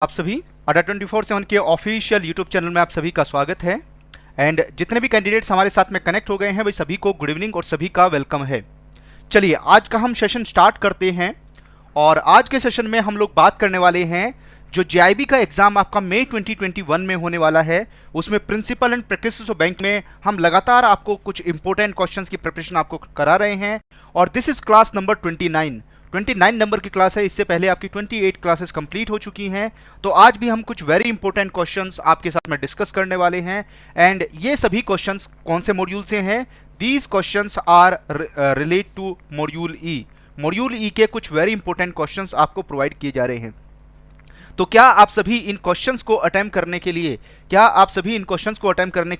आप सभी अड्डा 24/7 के ऑफिशियल यूट्यूब चैनल में आप सभी का स्वागत है। एंड जितने भी कैंडिडेट्स हमारे साथ में कनेक्ट हो गए हैं वही सभी को गुड इवनिंग और सभी का वेलकम है। चलिए आज का हम सेशन स्टार्ट करते हैं और आज के सेशन में हम लोग बात करने वाले हैं जो जेआईबी का एग्जाम आपका मई 2021 में होने वाला है, उसमें principle and practices of bank में हम लगातार आपको कुछ इंपॉर्टेंट क्वेश्चंस की प्रिपरेशन आपको करा रहे हैं। और this is class number 29 number की क्लास है। इससे पहले आपकी 28 क्लासेस कंप्लीट हो चुकी हैं। तो आज भी हम कुछ वेरी इंपॉर्टेंट क्वेश्चंस आपके साथ में डिस्कस करने वाले हैं। एंड ये सभी क्वेश्चंस कौन से मॉड्यूल से हैं? These questions are relate to module E. Module E के कुछ वेरी इंपॉर्टेंट क्वेश्चंस आपको प्रोवाइड किए जा रहे हैं। तो क्या आप सभी इन क्वेश्चंस को अटेम्प्ट करने के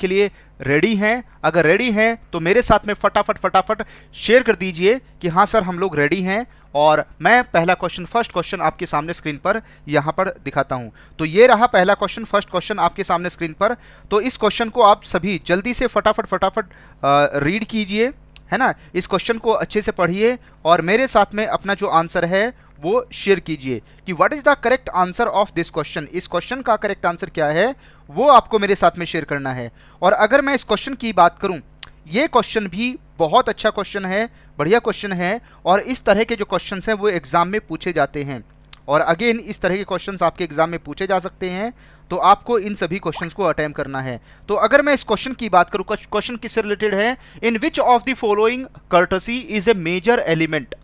लिए रेडी हैं? अगर रेडी हैं तो मेरे साथ में फटाफट शेयर कर दीजिए कि हाँ सर हम लोग रेडी हैं। और मैं फर्स्ट क्वेश्चन आपके सामने स्क्रीन पर यहाँ पर दिखाता हूँ। तो ये रहा पहला क्वेश्चन, फर्स्ट क्वेश्चन आपके सामने स्क्रीन पर। तो इस क्वेश्चन को आप सभी जल्दी से फटाफट रीड कीजिए, है ना। इस क्वेश्चन को अच्छे से पढ़िए और मेरे साथ में अपना जो आंसर है वो शेयर कीजिए कि what is the correct answer of this question. इस क्वेश्चन का करेक्ट आंसर क्या है वो आपको मेरे साथ में शेयर करना है। और अगर मैं इस क्वेश्चन की बात करूं, ये क्वेश्चन भी बहुत अच्छा क्वेश्चन है, बढ़िया क्वेश्चन है। और इस तरह के जो क्वेश्चंस हैं वो एग्जाम में पूछे जाते हैं। और अगेन इस तरह के क्वेश्चंस आपके एग्जाम में पूछे जा सकते हैं। तो आपको इन सभी क्वेश्चंस को अटेम्प्ट करना है। तो अगर मैं इस क्वेश्चन की बात करूं, क्वेश्चन किससे रिलेटेड है? In which of the following courtesy is a major element,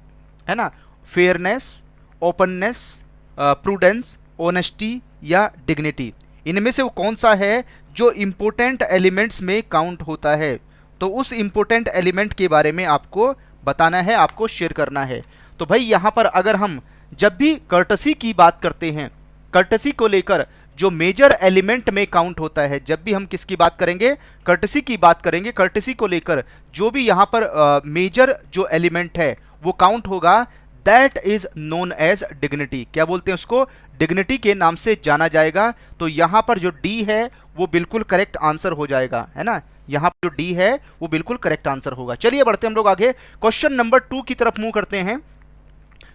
है ना। फेयरनेस, ओपननेस, प्रूडेंस, ऑनेस्टी या डिग्निटी, इनमें से वो कौन सा है जो इंपॉर्टेंट एलिमेंट्स में काउंट होता है? तो उस इंपॉर्टेंट एलिमेंट के बारे में आपको बताना है, आपको शेयर करना है। तो भाई यहाँ पर अगर हम जब भी कर्टसी की बात करते हैं, कर्टसी को लेकर जो मेजर एलिमेंट में काउंट होता है, जब भी हम किसकी बात करेंगे? कर्टसी की बात करेंगे। कर्टसी को लेकर जो भी यहाँ पर मेजर जो एलिमेंट है वो काउंट होगा, that is known as dignity. क्या बोलते हैं उसको? डिग्निटी के नाम से जाना जाएगा। तो यहाँ पर जो डी है वो बिल्कुल करेक्ट आंसर हो जाएगा, है ना। यहाँ पर जो डी है वो बिल्कुल करेक्ट आंसर होगा। चलिए बढ़ते हम लोग आगे, क्वेश्चन नंबर 2 की तरफ मूव करते हैं।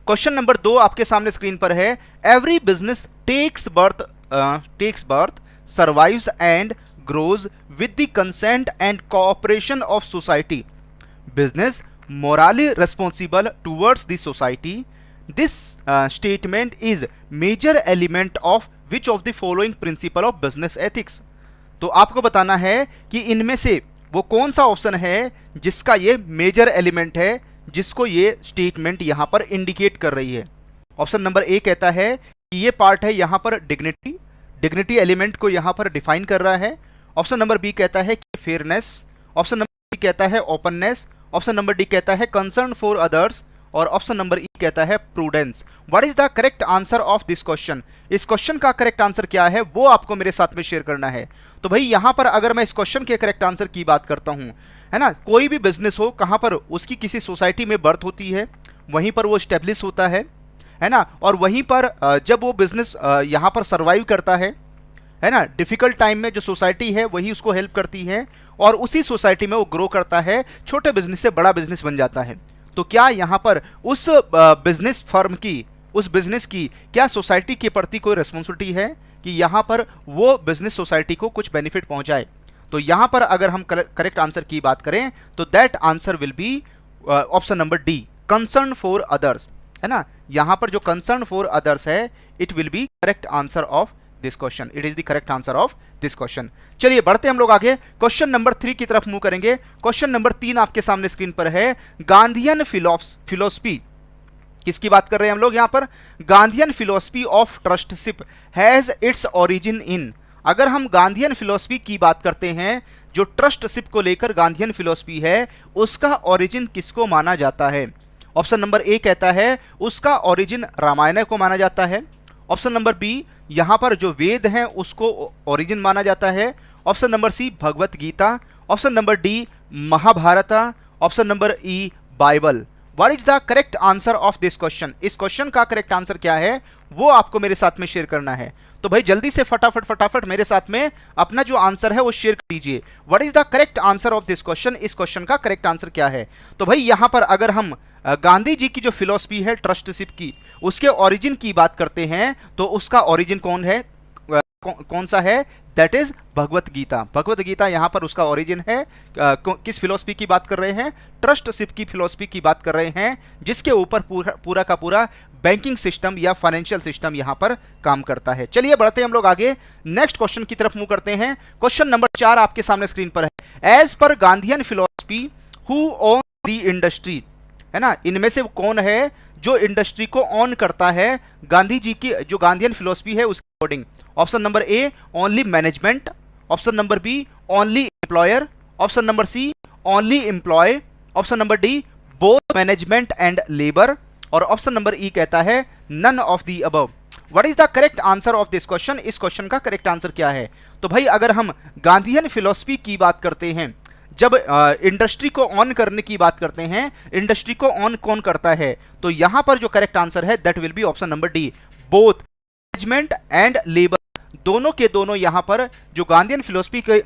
क्वेश्चन नंबर 2 आपके सामने स्क्रीन पर है। Every business takes birth, survives and grows with the consent and cooperation of society. Business morally responsible towards the society. This statement is major element of which of the following principle of business ethics? तो आपको बताना है कि इनमें से वो कौन सा ऑप्शन है जिसका ये मेजर एलिमेंट है, जिसको ये स्टेटमेंट यहाँ पर इंडिकेट कर रही है। ऑप्शन नंबर ए कहता है कि ये पार्ट है यहाँ पर डिग्निटी एलिमेंट को यहाँ पर डिफाइन कर रहा है। ऑप्शन नंबर बी कहता है कि फेयरनेस। ऑप्शन नंबर सी कहता है ओपननेस। ऑप्शन नंबर डी कहता है कंसर्न फॉर अदर्स। और ऑप्शन नंबर ई कहता है prudence. What is the correct answer of this question? इस क्वेश्चन का करेक्ट आंसर क्या है वो आपको मेरे साथ में शेयर करना है। तो भाई यहाँ पर अगर मैं इस क्वेश्चन के करेक्ट आंसर की बात करता हूँ, है ना, कोई भी बिजनेस हो, कहाँ पर उसकी किसी सोसाइटी में बर्थ होती है, वहीं पर वो स्टेब्लिश होता है ना। और वहीं पर जब वो बिजनेस यहाँ पर सर्वाइव करता है ना, डिफिकल्ट टाइम में जो सोसाइटी है वही उसको हेल्प करती है और उसी सोसाइटी में वो ग्रो करता है, छोटे बिजनेस से बड़ा बिजनेस बन जाता है। तो क्या यहाँ पर उस बिजनेस फर्म की, उस बिजनेस की क्या सोसाइटी के प्रति कोई रिस्पॉन्सिबिलिटी है कि यहाँ पर वो बिजनेस सोसाइटी को कुछ बेनिफिट पहुँचाए? तो यहाँ पर अगर हम करेक्ट आंसर की बात करें तो that answer will be option number D, concern for others, है ना। यहाँ पर जो कंसर्न फॉर अदर्स है, it will be correct answer of this question. It is the correct answer of this question. चलिए बढ़ते हम लोग आगे, क्वेश्चन नंबर 3 की तरफ मूव करेंगे। क्वेश्चन नंबर 3 आपके सामने स्क्रीन पर है। गांधीयन फिलोसफी, किसकी बात कर रहे हैं हम लोग यहाँ पर? Gandhian philosophy of ट्रस्टशिप has its origin इन। अगर हम गांधीयन फिलोसफी की बात करते हैं, जो ट्रस्टशिप को लेकर गांधीयन फिलोसफी है, उसका ओरिजिन किसको माना जाता है? ऑप्शन नंबर ए कहता है उसका ओरिजिन रामायण को माना जाता है। ऑप्शन नंबर बी, यहाँ पर जो वेद हैं उसको ओरिजिन माना जाता है। Option number C, Bhagavad Gita. Option number D, Mahabharat. Option number E, Bible. What is the correct answer of this question? इस क्वेश्चन का करेक्ट आंसर क्या है वो आपको मेरे साथ में शेयर करना है। तो भाई जल्दी से फटाफट फटाफट मेरे साथ में अपना जो आंसर है वो शेयर कर दीजिए। What is the correct answer of this question, इस क्वेश्चन का करेक्ट आंसर क्या है। तो भाई यहां पर अगर हम गांधी जी की जो फिलॉसफी है ट्रस्टशिप की, उसके ओरिजिन की बात करते हैं तो उसका ओरिजिन कौन है, कौन सा है, दैट इज भगवत गीता। भगवत गीता यहां पर उसका ओरिजिन है। किस फिलॉसफी की बात कर रहे हैं, ट्रस्टशिप की फिलॉसफी की बात कर रहे हैं, जिसके ऊपर पूरा का पूरा बैंकिंग सिस्टम या फाइनेंशियल सिस्टम यहां पर काम करता है। चलिए बढ़ते हैं हम लोग आगे, नेक्स्ट क्वेश्चन की तरफ मूव करते हैं। क्वेश्चन नंबर 4 आपके सामने स्क्रीन पर है। As per Gandhian philosophy who own the industry, है ना, इनमें से कौन है जो इंडस्ट्री को ऑन करता है गांधी जी की जो गांधीयन फिलॉसफी है उसके according. Option number A only management, option number B only employer, option number C only employee, option number D both management and labour, और ऑप्शन नंबर ई कहता है none of the above. What is the correct answer of this question, इस question का correct answer क्या है। तो भाई अगर हम गांधीयन फिलॉसफी की बात करते हैं, जब इंडस्ट्री को ऑन करने की बात करते हैं, इंडस्ट्री को ऑन कौन करता है, तो यहां पर जो करेक्ट आंसर है that will be option number D, both management and labour. दोनों के दोनों यहां पर जो गांधीयन फिलॉसफी के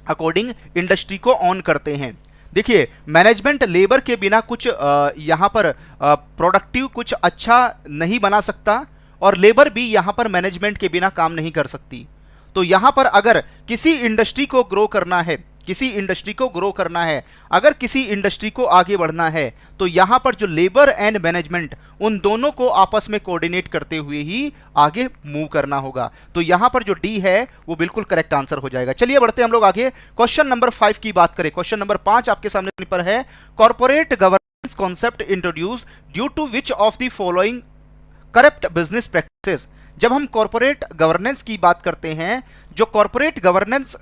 अकॉर्डिंग इंडस्ट्री को ऑन करते हैं। देखिए मैनेजमेंट लेबर के बिना कुछ यहां पर प्रोडक्टिव कुछ अच्छा नहीं बना सकता, और लेबर भी यहां पर मैनेजमेंट के बिना काम नहीं कर सकती। तो यहां पर अगर किसी इंडस्ट्री को ग्रो करना है, किसी इंडस्ट्री को ग्रो करना है, अगर किसी इंडस्ट्री को आगे बढ़ना है, तो यहां पर जो लेबर एंड मैनेजमेंट उन दोनों को आपस में कोऑर्डिनेट करते हुए ही आगे मूव करना होगा। तो यहां पर जो डी है वो बिल्कुल करेक्ट आंसर हो जाएगा। चलिए बढ़ते हैं हम लोग आगे, क्वेश्चन नंबर 5 की बात करें। क्वेश्चन नंबर 5 आपके सामने पर है, corporate governance concept introduce due to which of the following corrupt business practices. जब हम कॉर्पोरेट गवर्नेंस की बात करते हैं, जो कॉर्पोरेट गवर्नेंस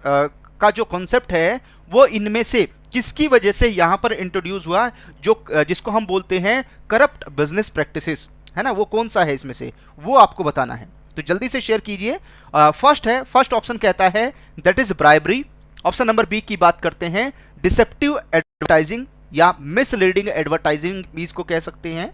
का जो कॉन्सेप्ट है वो इनमें से किसकी वजह से यहां पर इंट्रोड्यूस हुआ, जो जिसको हम बोलते हैं करप्ट बिजनेस प्रैक्टिसेस, है ना, वो कौन सा है इसमें से, वो आपको बताना है। तो जल्दी से शेयर कीजिए। फर्स्ट ऑप्शन कहता है that is bribery, option number B की बात करते हैं डिसेप्टिव एडवर्टाइजिंग या मिसलीडिंग एडवर्टाइजिंग भी इसको कह सकते हैं,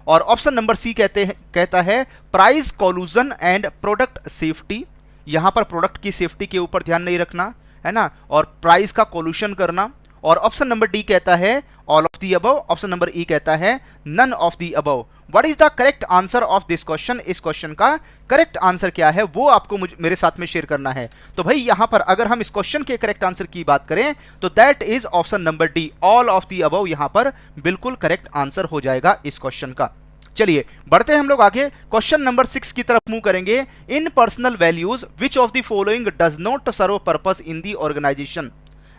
और ऑप्शन नंबर सी कहता है प्राइस कॉलूजन एंड प्रोडक्ट सेफ्टी, यहां पर प्रोडक्ट की सेफ्टी के ऊपर ध्यान नहीं रखना, है ना, और प्राइस का कॉल्यूशन करना, और ऑप्शन नंबर डी कहता है all of the above, option number E कहता है none of the above. What is the correct answer of this question, इस क्वेश्चन का करेक्ट आंसर क्या है वो आपको मेरे साथ में शेयर करना है। तो भाई यहां पर अगर हम इस क्वेश्चन के करेक्ट आंसर की बात करें तो that is option number D, all of the above यहां पर बिल्कुल करेक्ट आंसर हो जाएगा इस क्वेश्चन का। चलिए बढ़ते हैं हम लोग आगे, क्वेश्चन नंबर 6 की तरफ मूव करेंगे। In personal values which of the following does not serve purpose in the organisation,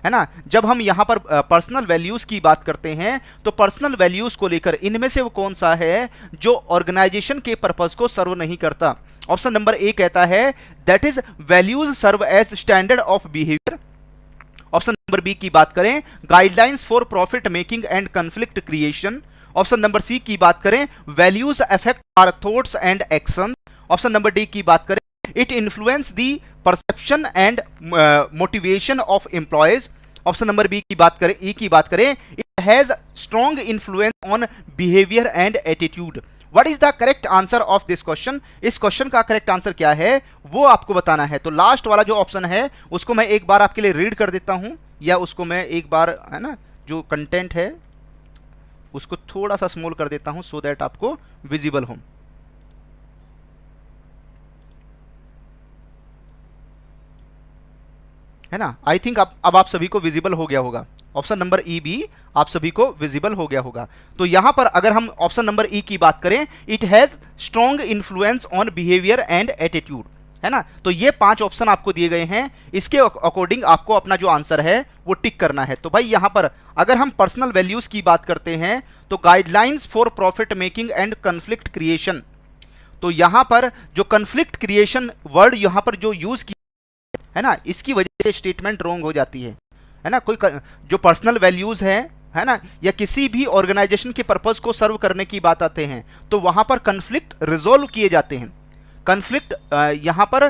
है ना। जब हम यहां पर पर्सनल वैल्यूज की बात करते हैं तो पर्सनल वैल्यूज को लेकर इनमें से वो कौन सा है जो ऑर्गेनाइजेशन के पर्पस को सर्व नहीं करता। ऑप्शन नंबर ए कहता है that is values serve as standard of behaviour, option number B की बात करें guidelines for profit making and conflict creation, option number C की बात करें values affect our thoughts and action, option number D की बात करें it influence the perception and motivation of employees, option number B की बात करें ई की बात करें it has strong influence on behaviour and attitude. What is the correct answer of this question, इस क्वेश्चन का करेक्ट आंसर क्या है वो आपको बताना है। तो लास्ट वाला जो ऑप्शन है उसको मैं एक बार आपके लिए रीड कर देता हूं, या उसको मैं एक बार, है ना, जो कंटेंट है उसको थोड़ा सा स्मॉल कर देता हूं सो दैट आपको विजिबल हो, है ना। आई थिंक अब आप सभी को विजिबल हो गया होगा, ऑप्शन नंबर ई भी आप सभी को विजिबल हो गया होगा। तो यहां पर अगर हम ऑप्शन नंबर ई की बात करें it has strong influence on behaviour and attitude, है ना। तो ये 5 ऑप्शन आपको दिए गए हैं, इसके अकॉर्डिंग आपको अपना जो आंसर है वो टिक करना है। तो भाई यहां पर अगर हम पर्सनल वैल्यूज की बात करते हैं तो guidelines for profit making and conflict creation, तो यहां पर जो कॉन्फ्लिक्ट क्रिएशन वर्ड यहां पर जो यूज किया है ना, इसकी वजह से स्टेटमेंट रॉन्ग हो जाती है ना। कोई जो पर्सनल वैल्यूज है ना, या किसी भी ऑर्गेनाइजेशन के पर्पस को सर्व करने की बात आते हैं तो वहां पर कॉन्फ्लिक्ट रिजोल्व किए जाते हैं, कॉन्फ्लिक्ट यहां पर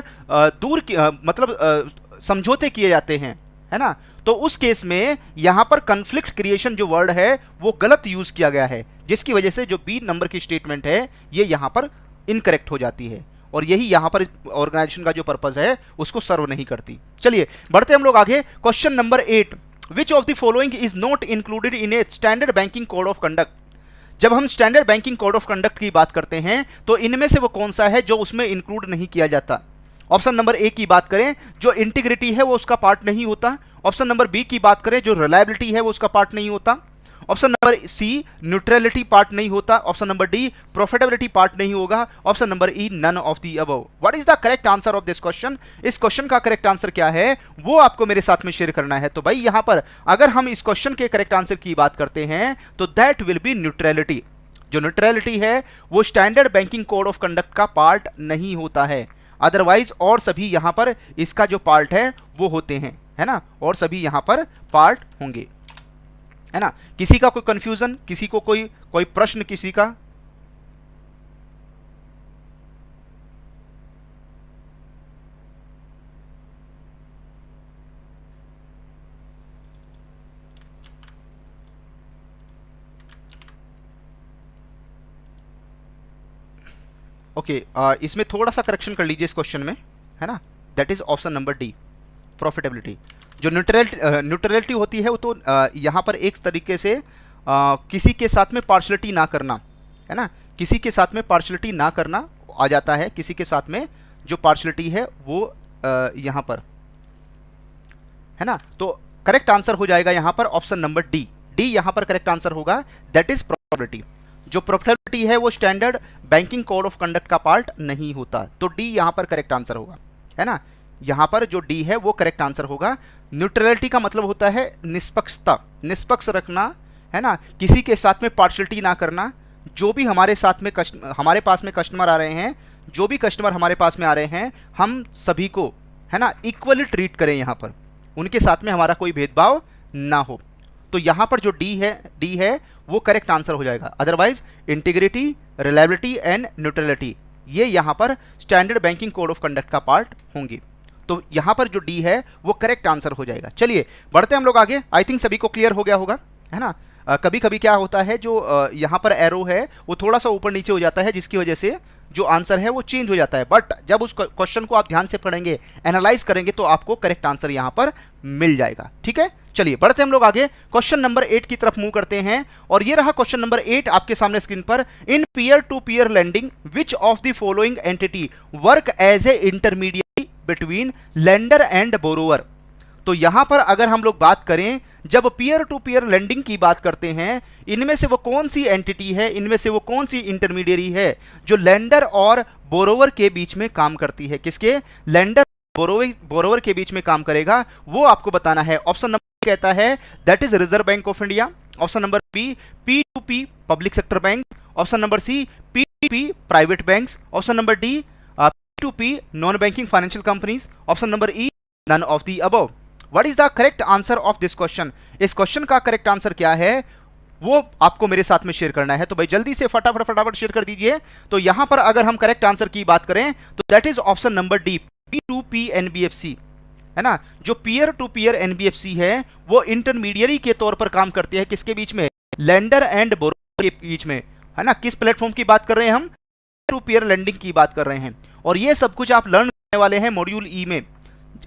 मतलब समझौते किए जाते हैं, है ना। तो उस केस में यहां पर कॉन्फ्लिक्ट क्रिएशन जो वर्ड है वो गलत यूज किया गया है, जिसकी वजह से जो बी नंबर की स्टेटमेंट है ये यहां पर इनकरेक्ट हो जाती है, और यही यहाँ पर ऑर्गेनाइजेशन का जो पर्पज है उसको सर्व नहीं करती। चलिए बढ़ते हम लोग आगे। Question number 8, which of the following is not included in a standard banking code of conduct. जब हम standard banking code of conduct की बात करते हैं तो इनमें से वो कौन सा है जो उसमें इंक्लूड नहीं किया जाता। ऑप्शन नंबर ए की बात करें, जो इंटीग्रिटी है वो उसका पार्ट नहीं होता। ऑप्शन नंबर बी की बात करें, जो रिलायबिलिटी है वो उसका पार्ट नहीं होता। Option number C, neutrality part नहीं होता। Option number D, profitability part नहीं होगा। Option number E, none of the above. What is the correct answer of this question? इस क्वेश्चन का करेक्ट आंसर क्या है वो आपको मेरे साथ में शेयर करना है। तो भाई यहां पर अगर हम इस क्वेश्चन के करेक्ट आंसर की बात करते हैं तो दैट विल बी न्यूट्रलिटी। जो न्यूट्रलिटी है वो standard banking code of conduct का पार्ट नहीं होता है, अदरवाइज और सभी यहां पर इसका जो पार्ट है वो होते हैं, है ना, और सभी यहां पर पार्ट होंगे, है ना। किसी का कोई कंफ्यूजन, किसी को कोई प्रश्न, किसी का? ओके, इसमें थोड़ा सा करेक्शन कर लीजिए इस क्वेश्चन में, है ना। That is option number D, profitability. जो न्यूट्रलिटी होती है वो तो यहाँ पर एक तरीके से किसी के साथ में पार्शलिटी ना करना, है ना, किसी के साथ में पार्शलिटी ना करना आ जाता है। किसी के साथ में जो पार्शलिटी है वो यहाँ पर, है ना। तो करेक्ट आंसर हो जाएगा यहाँ पर ऑप्शन नंबर डी। डी यहाँ पर करेक्ट आंसर होगा, दैट इज प्रॉफिटेबिलिटी। जो प्रॉफिटेबिलिटी है वो standard banking code of conduct का पार्ट नहीं होता, तो डी यहाँ पर करेक्ट आंसर होगा, है ना। यहाँ पर जो डी है वो करेक्ट आंसर होगा। न्यूट्रलिटी का मतलब होता है निष्पक्षता, निष्पक्ष रखना, है ना, किसी के साथ में पार्शलिटी ना करना। जो भी हमारे साथ में हमारे पास में कस्टमर आ रहे हैं, जो भी कस्टमर हमारे पास में आ रहे हैं, हम सभी को, है ना, इक्वली ट्रीट करें, यहाँ पर उनके साथ में हमारा कोई भेदभाव ना हो। तो यहाँ पर जो डी है वो करेक्ट आंसर हो जाएगा। Otherwise integrity, reliability and neutrality ये यहाँ पर standard banking code of conduct का पार्ट होंगे। तो यहाँ पर जो डी है वो करेक्ट आंसर हो जाएगा। चलिए बढ़ते हम लोग आगे। आई थिंक सभी को क्लियर हो गया होगा, है ना। कभी कभी क्या होता है, जो यहाँ पर एरो है वो थोड़ा सा ऊपर नीचे हो जाता है, जिसकी वजह से जो आंसर है वो चेंज हो जाता है। बट जब उस क्वेश्चन को आप ध्यान से पढ़ेंगे, एनालाइज करेंगे, तो आपको करेक्ट आंसर यहाँ पर मिल जाएगा। ठीक है, चलिए बढ़ते हम लोग आगे। क्वेश्चन नंबर 8 की तरफ मूव करते हैं, और ये रहा क्वेश्चन नंबर 8 आपके सामने स्क्रीन पर। In peer to peer lending which of the following entity work as a intermediate between lender and borrower. तो यहां पर अगर हम लोग बात करें, जब पीयर टू पीयर लेंडिंग की बात करते हैं, इनमें से वो कौन सी एंटिटी है, इनमें से वो कौन सी इंटरमीडियरी है जो लेंडर और बोरोवर के बीच में काम करती है। किसके? लेंडर बोरोवर के बीच में काम करेगा, वो आपको बताना है। ऑप्शन नंबर कहता है that is Reserve Bank of India. Option number B, P2P public sector bank. Option number C, P2P private banks. Option number D, P2P non banking financial companies. Option number E, none of the above. What is the correct answer of this question? इस question का correct answer क्या है वो आपको मेरे साथ में share करना है। तो भाई जल्दी से फटाफट शेयर कर दीजिए। तो यहां पर अगर हम करेक्ट आंसर की बात करें तो that is option number D, P2P NBFC, है ना। जो पीयर टू पीयर NBFC है वो इंटरमीडियरी के तौर पर काम करती है। किसके बीच में? लेंडर एंड बोरोवर के बीच में, है ना। किस प्लेटफॉर्म की बात कर रहे हैं हम? टू पीयर लेंडिंग की बात कर रहे हैं। और ये सब कुछ आप लर्न करने वाले हैं मॉड्यूल ई में।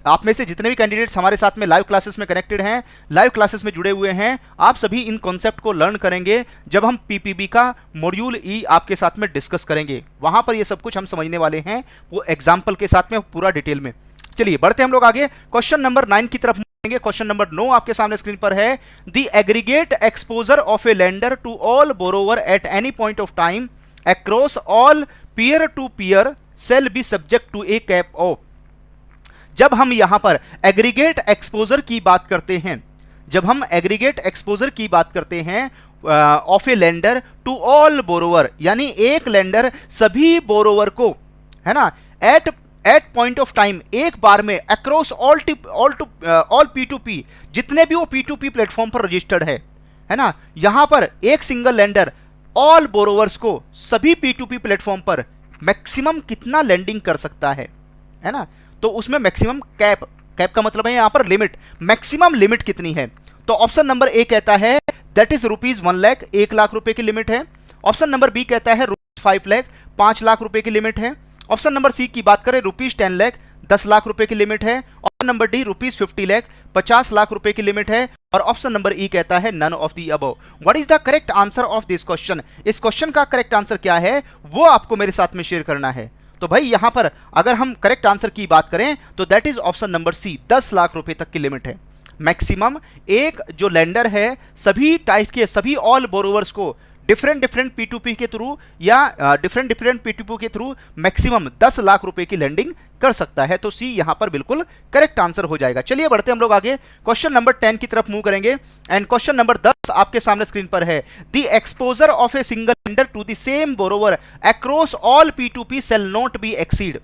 आप में से जितने भी कैंडिडेट्स हमारे साथ में लाइव क्लासेस में कनेक्टेड हैं, लाइव क्लासेस में जुड़े हुए हैं, आप सभी इन कॉन्सेप्ट को लर्न करेंगे जब हम PPB का मॉड्यूल ई आपके साथ में डिस्कस करेंगे। वहां पर ये सब कुछ हम समझने वाले हैं, वो एग्जाम्पल के साथ में पूरा डिटेल में। चलिए बढ़ते हम लोग आगे। क्वेश्चन नंबर 9 की तरफ मुड़ेंगे। क्वेश्चन नंबर 9 आपके सामने स्क्रीन पर है। The aggregate exposure of a lender to all borrower at any point of time across all peer to peer shall be subject to a cap of. जब हम यहां पर एग्रीगेट एक्सपोजर की बात करते हैं, जब हम एग्रीगेट एक्सपोजर की बात करते हैं of a lender to all borrower, यानी एक लेंडर सभी बोरोवर को, है ना, एट पॉइंट ऑफ टाइम, एक बार में, अक्रॉस ऑल P2P, जितने भी वो P2P प्लेटफॉर्म पर रजिस्टर्ड है ना। यहां पर एक सिंगल लेंडर ऑल बोरोवर्स को सभी P2P प्लेटफॉर्म पर मैक्सिमम कितना लेंडिंग कर सकता है ना। तो उसमें मैक्सिमम कैप का मतलब है यहां पर लिमिट, मैक्सिमम लिमिट कितनी है। तो ऑप्शन नंबर ए कहता है दैट इज ₹1 लाख, 1 लाख रुपए की लिमिट है। ऑप्शन नंबर बी कहता है 5 लाख 5 लाख रुपए की लिमिट है। ऑप्शन नंबर सी की बात करें ₹10 लाख 10 लाख रुपए की लिमिट है। Option number D ₹50 lakh 50 lakh रुपए की लिमिट है। और ऑप्शन नंबर ई कहता है none of the above. What is the correct answer of this question? इस क्वेश्चन का करेक्ट आंसर क्या है वो आपको मेरे साथ में शेयर करना है। तो भाई यहां पर अगर हम करेक्ट आंसर की बात करें तो that is option number C, 10 lakh रुपए तक की लिमिट है। मैक्सिमम एक जो लेंडर है सभी टाइप के सभी ऑल बोरोवर्स को डिफरेंट P2P के थ्रू या डिफरेंट P2P के थ्रू मैक्सिमम 10 लाख रुपए की लेंडिंग कर सकता है। तो सी यहां पर बिल्कुल करेक्ट आंसर हो जाएगा। चलिए बढ़ते हम लोग आगे क्वेश्चन नंबर 10 की तरफ मूव करेंगे। एंड क्वेश्चन नंबर 10 आपके सामने स्क्रीन पर है। The exposure of a single lender to the same borrower across all P2P shall not be exceed.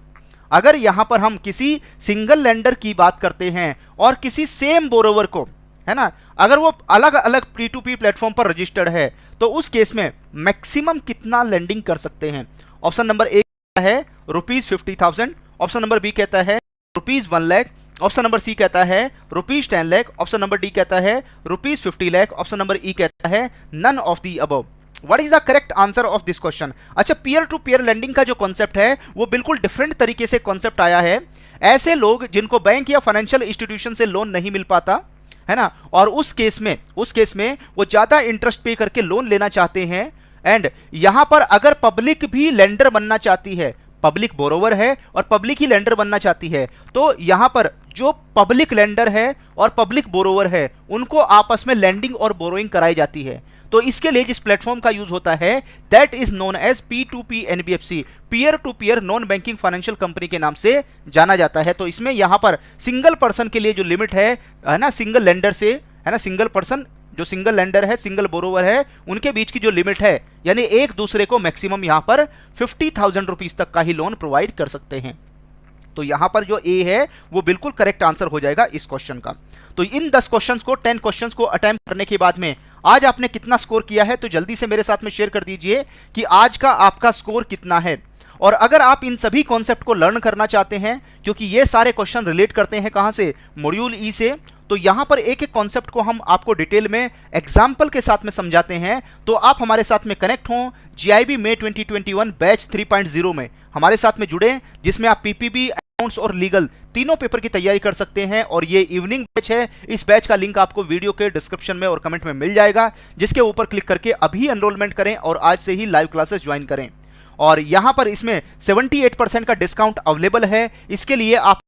अगर यहां पर हम किसी सिंगल लेंडर की बात करते हैं और किसी सेम बोरोवर को, है ना, अगर वो अलग अलग P2P प्लेटफॉर्म पर रजिस्टर्ड है तो उस केस में मैक्सिमम कितना लेंडिंग कर सकते हैं? ऑप्शन नंबर ए कहता है ₹50,000, ऑप्शन नंबर बी कहता है ₹1 लाख, ऑप्शन नंबर सी कहता है ₹10 लाख, ऑप्शन नंबर डी कहता है ₹50 लाख, ऑप्शन नंबर ई कहता है none of the above. What is the correct answer of this question? अच्छा, पीयर टू पीयर लेंडिंग का जो कॉन्सेप्ट है वो बिल्कुल डिफरेंट तरीके से कॉन्सेप्ट आया है। ऐसे लोग जिनको बैंक या फाइनेंशियल इंस्टीट्यूशन से लोन नहीं मिल पाता, है ना, और उस केस में वो ज्यादा इंटरेस्ट पे करके लोन लेना चाहते हैं। एंड यहां पर अगर पब्लिक भी लेंडर बनना चाहती है, पब्लिक बोरोवर है और पब्लिक ही लेंडर बनना चाहती है, तो यहां पर जो पब्लिक लेंडर है और पब्लिक बोरोवर है उनको आपस में लेंडिंग और बोरोइंग कराई जाती है। तो इसके लिए जिस प्लेटफॉर्म का यूज होता है that is known as P2P NBFC, peer to peer non banking financial company के नाम से जाना जाता है। तो इसमें यहां पर सिंगल पर्सन के लिए जो लिमिट है ना, सिंगल लेंडर से, है ना, सिंगल पर्सन जो सिंगल लेंडर है, सिंगल बोरोवर है, उनके बीच की जो लिमिट है, यानी एक दूसरे को मैक्सिमम यहां पर 50,000 रुपीज तक का ही लोन प्रोवाइड कर सकते हैं। तो यहां पर जो ए है वो बिल्कुल करेक्ट आंसर हो जाएगा इस क्वेश्चन का। तो इन 10 क्वेश्चंस को 10 क्वेश्चंस को अटेम्प्ट करने के बाद में आज आपने कितना स्कोर किया है तो जल्दी से मेरे साथ में शेयर कर दीजिए कि आज का आपका स्कोर कितना है। और अगर आप इन सभी कॉन्सेप्ट को लर्न करना चाहते हैं, क्योंकि ये सारे क्वेश्चन रिलेट करते हैं कहां से, मॉड्यूल ई से, तो यहां पर एक एक कॉन्सेप्ट को हम आपको डिटेल में एग्जाम्पल के साथ में समझाते हैं। तो आप हमारे साथ में कनेक्ट हों GIB May 2021 बैच 3.0 में हमारे साथ में जुड़े, जिसमें आप PPB, अकाउंट्स और लीगल तीनों पेपर की तैयारी कर सकते हैं। और ये इवनिंग बैच है। इस बैच का लिंक आपको वीडियो के डिस्क्रिप्शन में और कमेंट में मिल जाएगा, जिसके ऊपर क्लिक करके अभी एनरोलमेंट करें और आज से ही लाइव क्लासेस ज्वाइन करें। और यहां पर इसमें 78% का डिस्काउंट अवेलेबल है। इसके लिए आप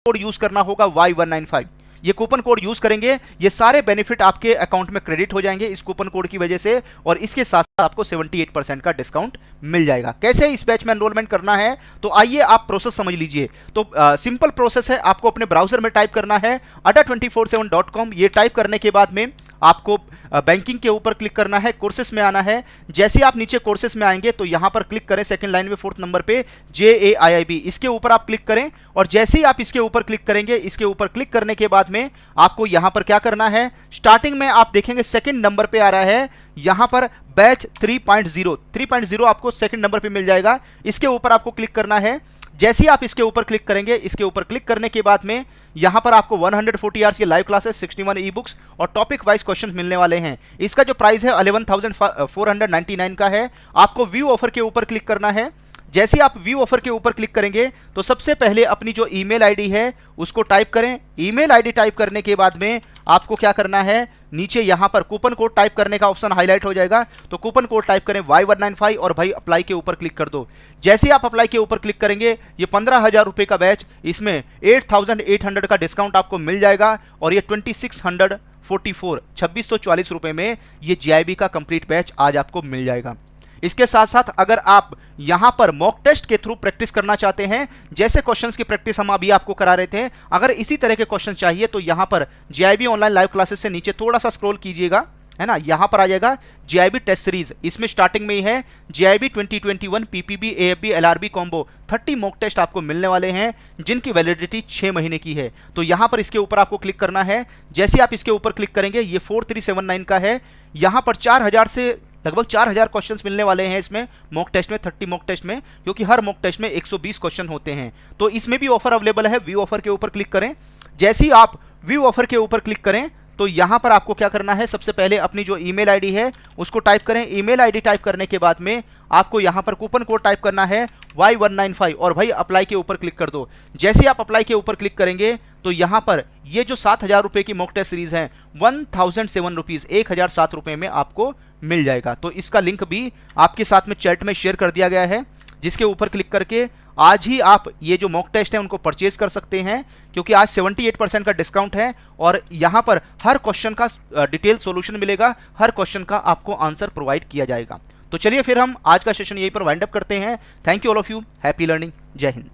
कोड यूज करना होगा Y195। ये कूपन कोड यूज करेंगे, ये सारे बेनिफिट आपके अकाउंट में क्रेडिट हो जाएंगे इस कूपन कोड की वजह से, और इसके साथ साथ आपको 78% का डिस्काउंट मिल जाएगा। कैसे इस बैच में एनरोलमेंट करना है, तो आइए आप प्रोसेस समझ लीजिए। तो सिंपल प्रोसेस है, आपको अपने ब्राउजर में टाइप करना है adda247.com। ये टाइप करने के बाद में आपको बैंकिंग के ऊपर क्लिक करना है, कोर्सेस में आना है। जैसे आप नीचे कोर्सेस में आएंगे तो यहां पर क्लिक करें, सेकंड लाइन में 4th नंबर पे JAIIB, इसके ऊपर आप क्लिक करें। और जैसे ही आप इसके ऊपर क्लिक करेंगे, इसके ऊपर क्लिक करने के बाद में आपको यहां पर क्या करना है, स्टार्टिंग में आप देखेंगे सेकंड नंबर पे आ रहा है यहां पर बैच 3.0 आपको सेकंड नंबर पे मिल जाएगा। इसके ऊपर आपको क्लिक करना है। जैसे ही आप इसके ऊपर क्लिक करेंगे, इसके ऊपर क्लिक करने के बाद में यहां पर आपको 140 आवर्स की लाइव क्लासेस, 61 ई बुक्स और टॉपिक वाइज क्वेश्चन मिलने वाले हैं। इसका जो प्राइस है 11,499 का है। आपको व्यू ऑफर के ऊपर क्लिक करना है। जैसे आप व्यू ऑफर के ऊपर क्लिक करेंगे तो सबसे पहले अपनी जो ईमेल आईडी है उसको टाइप करें। ईमेल आईडी टाइप करने के बाद में आपको क्या करना है, नीचे यहां पर कूपन कोड टाइप करने का ऑप्शन हाईलाइट हो जाएगा। तो कूपन कोड टाइप करें Y195 और भाई अप्लाई के ऊपर क्लिक कर दो। जैसे आप अप्लाई के ऊपर क्लिक करेंगे, ये 15,000 रुपए का बैच, इसमें 8,800 का डिस्काउंट आपको मिल जाएगा। और ये 2644 रुपए में ये GIB का कंप्लीट बैच आज आपको मिल जाएगा। इसके साथ साथ अगर आप यहां पर मॉक टेस्ट के थ्रू प्रैक्टिस करना चाहते हैं, जैसे क्वेश्चंस की प्रैक्टिस हम अभी आपको करा रहे थे, अगर इसी तरह के क्वेश्चन चाहिए तो यहां पर GIB ऑनलाइन लाइव क्लासेस से नीचे थोड़ा सा स्क्रॉल कीजिएगा, है ना, यहां पर आ जाएगा GIB टेस्ट सीरीज। इसमें स्टार्टिंग में ही है GIB 2021 PPB AFB LRB combo 30 mock test आपको मिलने वाले हैं, जिनकी वैलिडिटी 6 महीने की है। तो यहां पर इसके ऊपर आपको क्लिक करना है। जैसे आप इसके ऊपर क्लिक करेंगे, ये 4379 का है। यहां पर 4000 से लगभग 4000 क्वेश्चंस मिलने वाले हैं इसमें मॉक टेस्ट में, 30 मॉक टेस्ट में, क्योंकि हर मॉक टेस्ट में 120 क्वेश्चन होते हैं। तो इसमें भी ऑफर अवेलेबल है। व्यू ऑफर के ऊपर क्लिक करें। जैसे ही आप व्यू ऑफर के ऊपर क्लिक करें तो यहाँ पर आपको क्या करना है, सबसे पहले अपनी जो ईमेल आईडी है उसको टाइप करें। ईमेल आईडी टाइप करने के बाद में आपको यहाँ पर कूपन कोड टाइप करना है Y195 और भाई अप्लाई के ऊपर क्लिक कर दो। जैसे ही आप अप्लाई के ऊपर क्लिक करेंगे तो यहाँ पर ये जो 7,000 रुपये की मॉक टेस्ट सीरीज है 1007 रुपीज़ 1,007 रुपये में आपको मिल जाएगा। तो इसका लिंक भी आपके साथ में चैट में शेयर कर दिया गया है, जिसके ऊपर क्लिक करके आज ही आप ये जो मॉक टेस्ट है उनको परचेज कर सकते हैं, क्योंकि आज 78% का डिस्काउंट है और यहाँ पर हर क्वेश्चन का डिटेल सॉल्यूशन मिलेगा, हर क्वेश्चन का आपको आंसर प्रोवाइड किया जाएगा। तो चलिए फिर हम आज का सेशन यहीं पर वाइंड अप करते हैं। Thank you all of you, happy learning, जय हिंद।